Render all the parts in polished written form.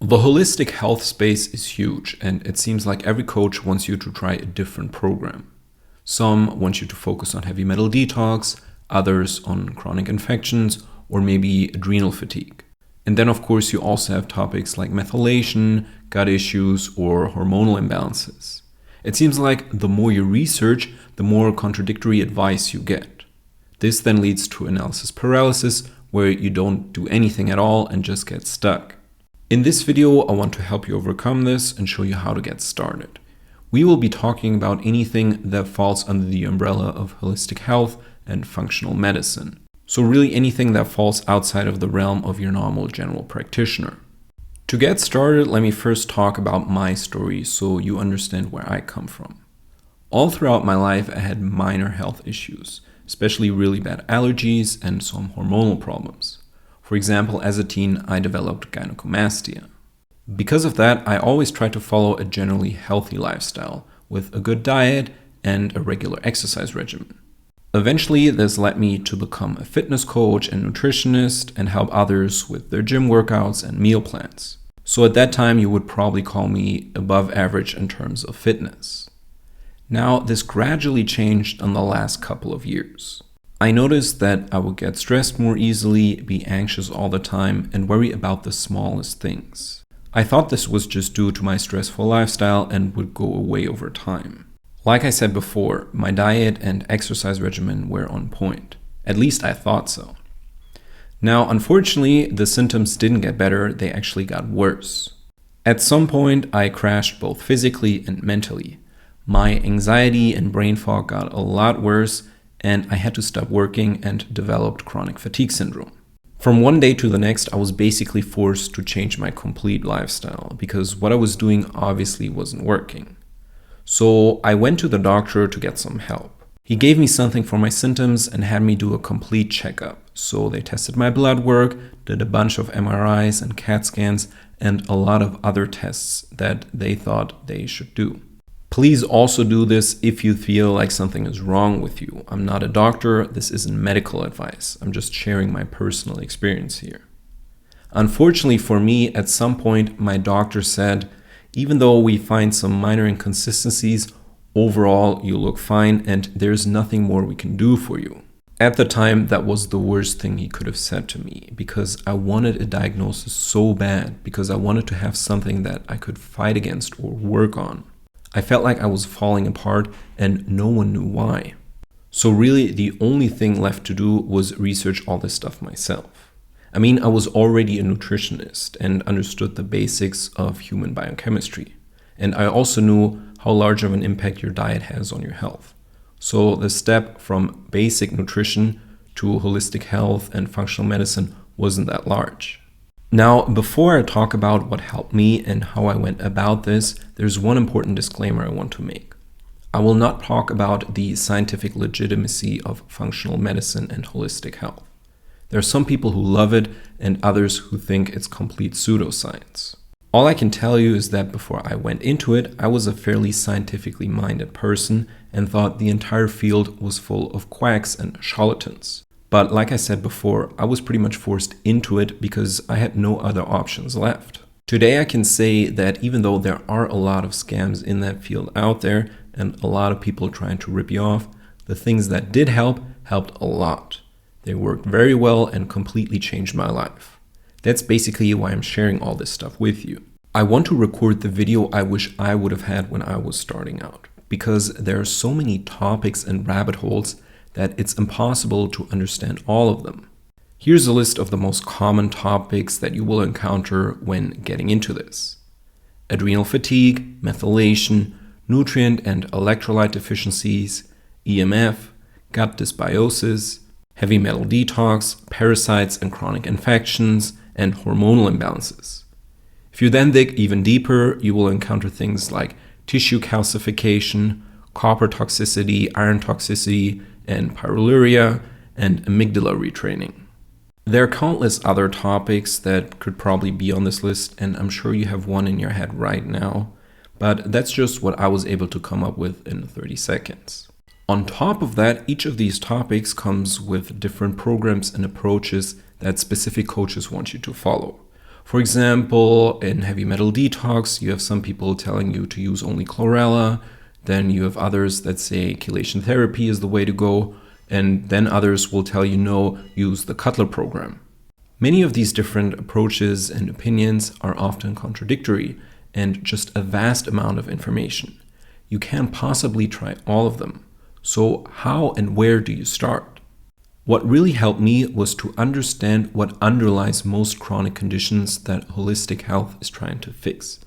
The holistic health space is huge, and it seems like every coach wants you to try a different program. Some want you to focus on heavy metal detox, others on chronic infections, or maybe adrenal fatigue. And then, of course, you also have topics like methylation, gut issues, or hormonal imbalances. It seems like the more you research, the more contradictory advice you get. This then leads to analysis paralysis, where you don't do anything at all and just get stuck. In this video, I want to help you overcome this and show you how to get started. We will be talking about anything that falls under the umbrella of holistic health and functional medicine. So really anything that falls outside of the realm of your normal general practitioner. To get started, let me first talk about my story so you understand where I come from. All throughout my life, I had minor health issues, especially really bad allergies and some hormonal problems. For example, as a teen, I developed gynecomastia. Because of that, I always tried to follow a generally healthy lifestyle with a good diet and a regular exercise regimen. Eventually, this led me to become a fitness coach and nutritionist and help others with their gym workouts and meal plans. So at that time, you would probably call me above average in terms of fitness. Now, this gradually changed in the last couple of years. I noticed that I would get stressed more easily, be anxious all the time, and worry about the smallest things. I thought this was just due to my stressful lifestyle and would go away over time. Like I said before, my diet and exercise regimen were on point. At least I thought so. Now, unfortunately, the symptoms didn't get better, they actually got worse. At some point, I crashed both physically and mentally. My anxiety and brain fog got a lot worse, and I had to stop working and developed chronic fatigue syndrome. From one day to the next, I was basically forced to change my complete lifestyle because what I was doing obviously wasn't working. So I went to the doctor to get some help. He gave me something for my symptoms and had me do a complete checkup. So they tested my blood work, did a bunch of MRIs and CAT scans, and a lot of other tests that they thought they should do. Please also do this if you feel like something is wrong with you. I'm not a doctor, this isn't medical advice. I'm just sharing my personal experience here. Unfortunately for me, at some point, my doctor said, even though we find some minor inconsistencies, overall you look fine and there's nothing more we can do for you. At the time, that was the worst thing he could have said to me because I wanted a diagnosis so bad because I wanted to have something that I could fight against or work on. I felt like I was falling apart and no one knew why. So really the only thing left to do was research all this stuff myself. I mean, I was already a nutritionist and understood the basics of human biochemistry. And I also knew how large of an impact your diet has on your health. So the step from basic nutrition to holistic health and functional medicine wasn't that large. Now, before I talk about what helped me and how I went about this, there's one important disclaimer I want to make. I will not talk about the scientific legitimacy of functional medicine and holistic health. There are some people who love it and others who think it's complete pseudoscience. All I can tell you is that before I went into it, I was a fairly scientifically minded person and thought the entire field was full of quacks and charlatans. But like I said before, I was pretty much forced into it because I had no other options left. Today I can say that even though there are a lot of scams in that field out there and a lot of people trying to rip you off, the things that did help helped a lot. They worked very well and completely changed my life. That's basically why I'm sharing all this stuff with you. I want to record the video I wish I would have had when I was starting out, because there are so many topics and rabbit holes that it's impossible to understand all of them. Here's a list of the most common topics that you will encounter when getting into this. Adrenal fatigue, methylation, nutrient and electrolyte deficiencies, EMF, gut dysbiosis, heavy metal detox, parasites and chronic infections, and hormonal imbalances. If you then dig even deeper, you will encounter things like tissue calcification, copper toxicity, iron toxicity, and pyroluria, and amygdala retraining. There are countless other topics that could probably be on this list, and I'm sure you have one in your head right now, but that's just what I was able to come up with in 30 seconds. On top of that, each of these topics comes with different programs and approaches that specific coaches want you to follow. For example, in heavy metal detox, you have some people telling you to use only chlorella. Then you have others that say chelation therapy is the way to go. And then others will tell you, no, use the Cutler program. Many of these different approaches and opinions are often contradictory and just a vast amount of information. You can't possibly try all of them. So how and where do you start? What really helped me was to understand what underlies most chronic conditions that holistic health is trying to fix.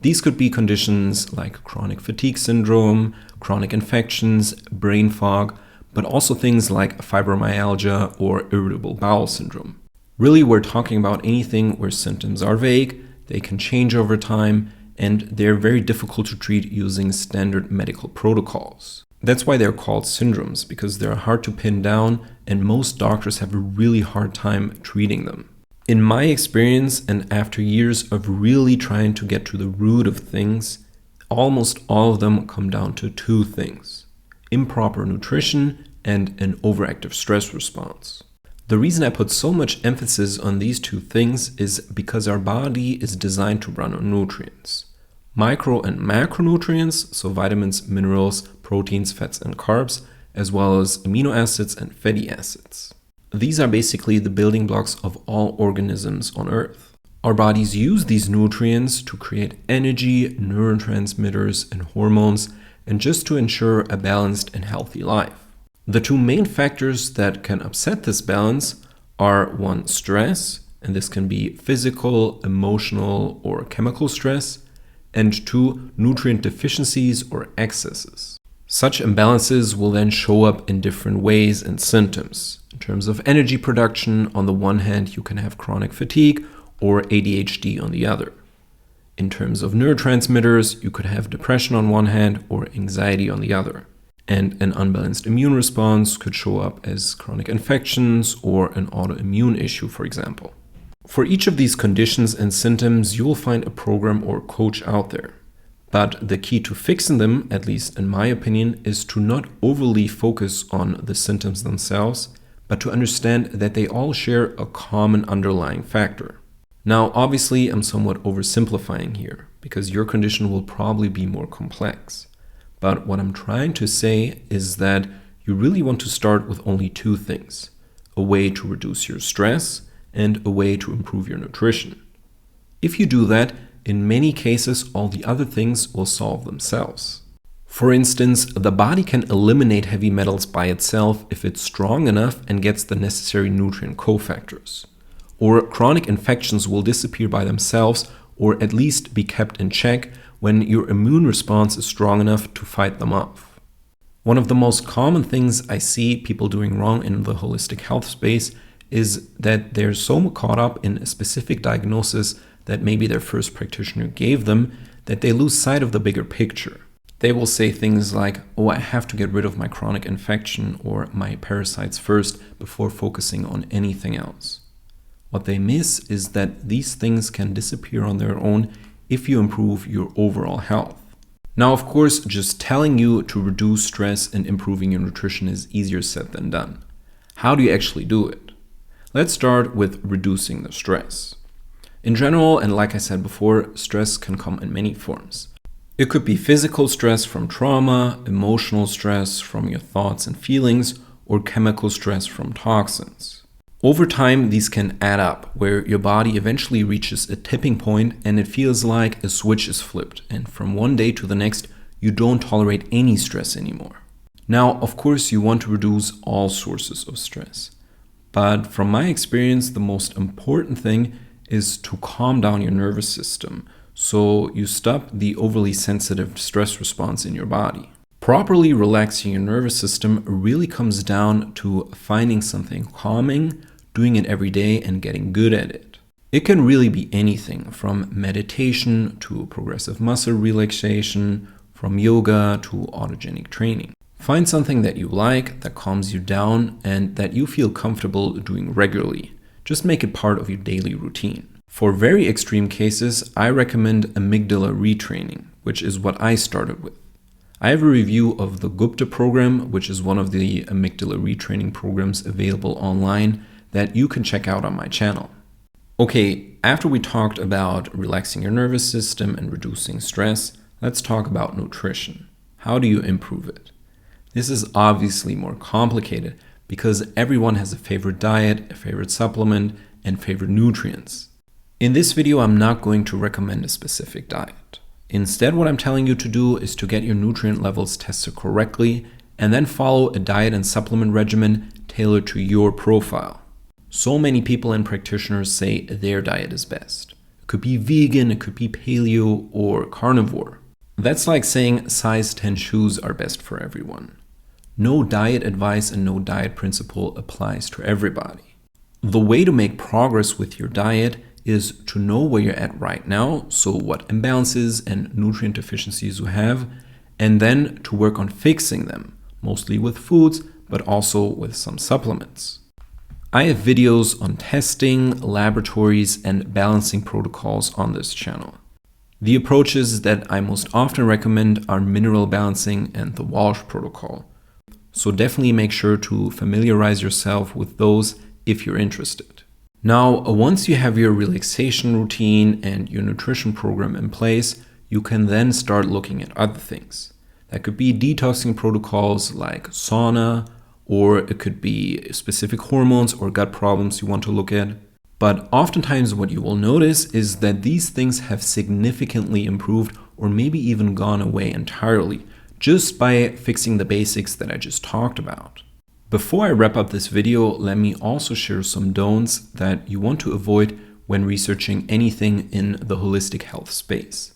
These could be conditions like chronic fatigue syndrome, chronic infections, brain fog, but also things like fibromyalgia or irritable bowel syndrome. Really, we're talking about anything where symptoms are vague, they can change over time, and they're very difficult to treat using standard medical protocols. That's why they're called syndromes, because they're hard to pin down and most doctors have a really hard time treating them. In my experience, and after years of really trying to get to the root of things, almost all of them come down to two things: improper nutrition and an overactive stress response. The reason I put so much emphasis on these two things is because our body is designed to run on nutrients. Micro and macronutrients, so vitamins, minerals, proteins, fats, and carbs, as well as amino acids and fatty acids. These are basically the building blocks of all organisms on Earth. Our bodies use these nutrients to create energy, neurotransmitters, and hormones, and just to ensure a balanced and healthy life. The two main factors that can upset this balance are one, stress, and this can be physical, emotional, or chemical stress, and two, nutrient deficiencies or excesses. Such imbalances will then show up in different ways and symptoms. In terms of energy production, on the one hand, you can have chronic fatigue or ADHD on the other. In terms of neurotransmitters, you could have depression on one hand or anxiety on the other. And an unbalanced immune response could show up as chronic infections or an autoimmune issue, for example. For each of these conditions and symptoms, you will find a program or coach out there. But the key to fixing them, at least in my opinion, is to not overly focus on the symptoms themselves, but to understand that they all share a common underlying factor. Now, obviously, I'm somewhat oversimplifying here, because your condition will probably be more complex. But what I'm trying to say is that you really want to start with only two things: a way to reduce your stress and a way to improve your nutrition. If you do that, in many cases, all the other things will solve themselves. For instance, the body can eliminate heavy metals by itself if it's strong enough and gets the necessary nutrient cofactors. Or chronic infections will disappear by themselves, or at least be kept in check when your immune response is strong enough to fight them off. One of the most common things I see people doing wrong in the holistic health space is that they're so caught up in a specific diagnosis that maybe their first practitioner gave them that they lose sight of the bigger picture. They will say things like, oh, I have to get rid of my chronic infection or my parasites first before focusing on anything else. What they miss is that these things can disappear on their own if you improve your overall health. Now, of course, just telling you to reduce stress and improving your nutrition is easier said than done. How do you actually do it? Let's start with reducing the stress. In general, and like I said before, stress can come in many forms. It could be physical stress from trauma, emotional stress from your thoughts and feelings, or chemical stress from toxins. Over time, these can add up, where your body eventually reaches a tipping point and it feels like a switch is flipped, and from one day to the next, you don't tolerate any stress anymore. Now, of course, you want to reduce all sources of stress. But from my experience, the most important thing is to calm down your nervous system so you stop the overly sensitive stress response in your body. Properly relaxing your nervous system really comes down to finding something calming, doing it every day, and getting good at it. It can really be anything from meditation to progressive muscle relaxation, from yoga to autogenic training. Find something that you like, that calms you down, and that you feel comfortable doing regularly. Just make it part of your daily routine. For very extreme cases, I recommend amygdala retraining, which is what I started with. I have a review of the Gupta program, which is one of the amygdala retraining programs available online that you can check out on my channel. Okay, after we talked about relaxing your nervous system and reducing stress, let's talk about nutrition. How do you improve it? This is obviously more complicated because everyone has a favorite diet, a favorite supplement, and favorite nutrients. In this video, I'm not going to recommend a specific diet. Instead, what I'm telling you to do is to get your nutrient levels tested correctly and then follow a diet and supplement regimen tailored to your profile. So many people and practitioners say their diet is best. It could be vegan, it could be paleo or carnivore. That's like saying size 10 shoes are best for everyone. No diet advice and no diet principle applies to everybody. The way to make progress with your diet is to know where you're at right now, so what imbalances and nutrient deficiencies you have, and then to work on fixing them, mostly with foods, but also with some supplements. I have videos on testing, laboratories, and balancing protocols on this channel. The approaches that I most often recommend are mineral balancing and the Walsh protocol. So definitely make sure to familiarize yourself with those if you're interested. Now, once you have your relaxation routine and your nutrition program in place, you can then start looking at other things. That could be detoxing protocols like sauna, or it could be specific hormones or gut problems you want to look at. But oftentimes what you will notice is that these things have significantly improved or maybe even gone away entirely, just by fixing the basics that I just talked about. Before I wrap up this video, let me also share some don'ts that you want to avoid when researching anything in the holistic health space.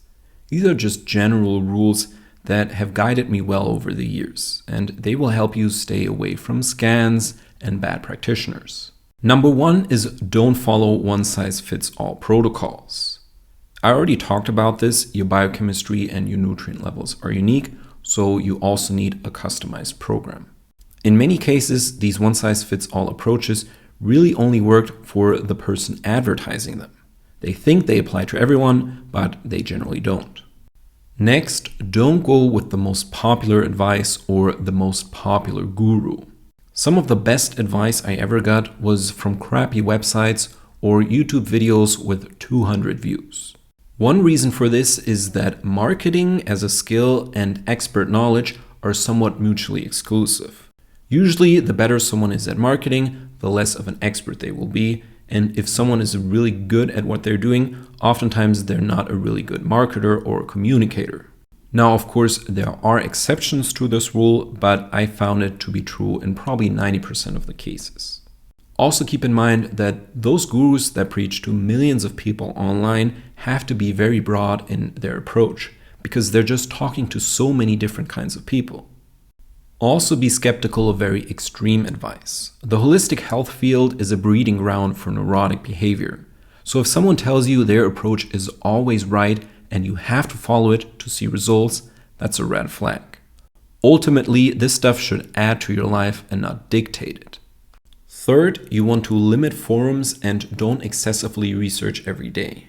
These are just general rules that have guided me well over the years, and they will help you stay away from scans and bad practitioners. Number 1 is don't follow one-size-fits-all protocols. I already talked about this. Your biochemistry and your nutrient levels are unique, so you also need a customized program. In many cases, these one-size-fits-all approaches really only worked for the person advertising them. They think they apply to everyone, but they generally don't. Next, don't go with the most popular advice or the most popular guru. Some of the best advice I ever got was from crappy websites or YouTube videos with 200 views. One reason for this is that marketing as a skill and expert knowledge are somewhat mutually exclusive. Usually, the better someone is at marketing, the less of an expert they will be. And if someone is really good at what they're doing, oftentimes they're not a really good marketer or communicator. Now, of course, there are exceptions to this rule, but I found it to be true in probably 90% of the cases. Also keep in mind that those gurus that preach to millions of people online have to be very broad in their approach, because they're just talking to so many different kinds of people. Also be skeptical of very extreme advice. The holistic health field is a breeding ground for neurotic behavior. So if someone tells you their approach is always right and you have to follow it to see results, that's a red flag. Ultimately, this stuff should add to your life and not dictate it. Third, you want to limit forums and don't excessively research every day.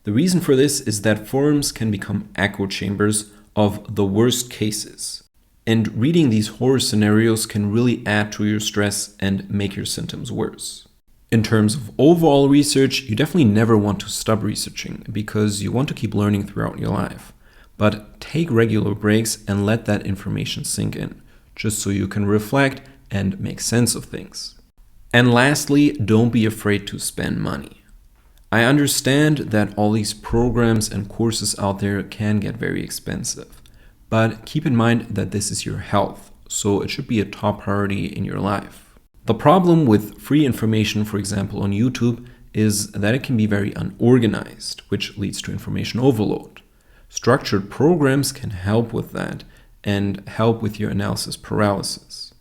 The reason for this is that forums can become echo chambers of the worst cases. And reading these horror scenarios can really add to your stress and make your symptoms worse. In terms of overall research, you definitely never want to stop researching because you want to keep learning throughout your life. But take regular breaks and let that information sink in, just so you can reflect and make sense of things. And lastly, don't be afraid to spend money. I understand that all these programs and courses out there can get very expensive. But keep in mind that this is your health, so it should be a top priority in your life. The problem with free information, for example, on YouTube, is that it can be very unorganized, which leads to information overload. Structured programs can help with that and help with your analysis paralysis.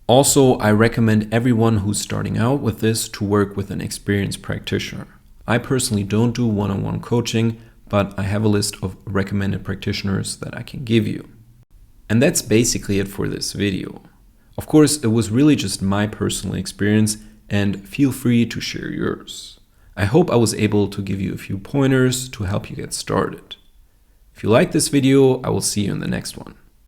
Also, I recommend everyone who's starting out with this to work with an experienced practitioner. I personally don't do one-on-one coaching, but I have a list of recommended practitioners that I can give you. And that's basically it for this video. Of course, it was really just my personal experience, and feel free to share yours. I hope I was able to give you a few pointers to help you get started. If you like this video, I will see you in the next one.